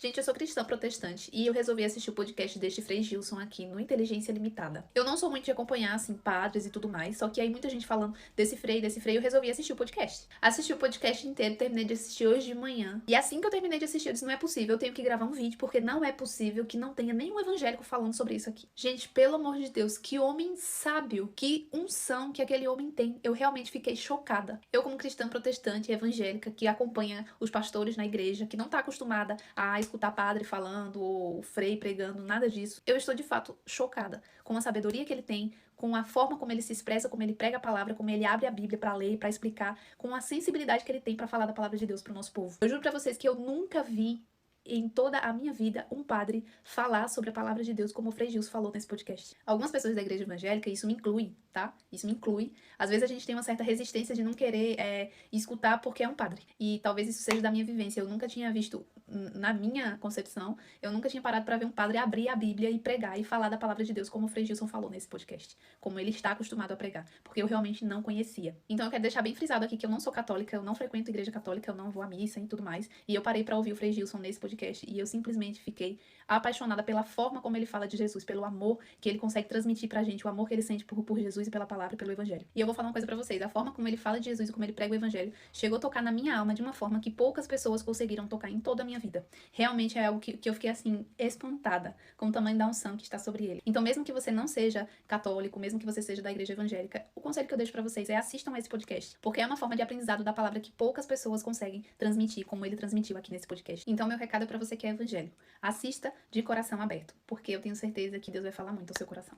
Gente, eu sou cristã protestante e eu resolvi assistir o podcast deste Frei Gilson aqui no Inteligência Limitada. Eu não sou muito de acompanhar, assim, padres e tudo mais, só que aí muita gente falando desse Frei, eu resolvi assistir o podcast. Assisti o podcast inteiro, terminei de assistir hoje de manhã. E assim que eu terminei de assistir, eu disse, não é possível, eu tenho que gravar um vídeo, porque não é possível que não tenha nenhum evangélico falando sobre isso aqui. Gente, pelo amor de Deus, que homem sábio, que unção que aquele homem tem. Eu realmente fiquei chocada. Eu, como cristã protestante e evangélica, que acompanha os pastores na igreja, que não tá acostumada a escutar padre falando ou frei pregando, nada disso. Eu estou de fato chocada com a sabedoria que ele tem, com a forma como ele se expressa, como ele prega a palavra, como ele abre a Bíblia para ler, para explicar, com a sensibilidade que ele tem para falar da palavra de Deus pro nosso povo. Eu juro para vocês que eu nunca vi em toda a minha vida um padre falar sobre a palavra de Deus como o Frei Gilson falou nesse podcast. Algumas pessoas da igreja evangélica, isso me inclui, tá? Isso me inclui. Às vezes a gente tem uma certa resistência de não querer escutar porque é um padre. E talvez isso seja da minha vivência. Eu nunca tinha visto, na minha concepção, eu nunca tinha parado para ver um padre abrir a Bíblia e pregar e falar da palavra de Deus como o Frei Gilson falou nesse podcast. Como ele está acostumado a pregar. Porque eu realmente não conhecia. Então eu quero deixar bem frisado aqui que eu não sou católica, eu não frequento igreja católica, eu não vou à missa e tudo mais. E eu parei para ouvir o Frei Gilson nesse podcast e eu simplesmente fiquei apaixonada pela forma como ele fala de Jesus, pelo amor que ele consegue transmitir pra gente, o amor que ele sente por Jesus e pela palavra e pelo evangelho. E eu vou falar uma coisa pra vocês, a forma como ele fala de Jesus e como ele prega o evangelho chegou a tocar na minha alma de uma forma que poucas pessoas conseguiram tocar em toda a minha vida. Realmente é algo que eu fiquei assim, espantada com o tamanho da unção que está sobre ele. Então mesmo que você não seja católico, mesmo que você seja da igreja evangélica, o conselho que eu deixo pra vocês é assistam esse podcast, porque é uma forma de aprendizado da palavra que poucas pessoas conseguem transmitir, como ele transmitiu aqui nesse podcast. Então meu recado é pra você que é evangélico. Assista de coração aberto, porque eu tenho certeza que Deus vai falar muito ao seu coração.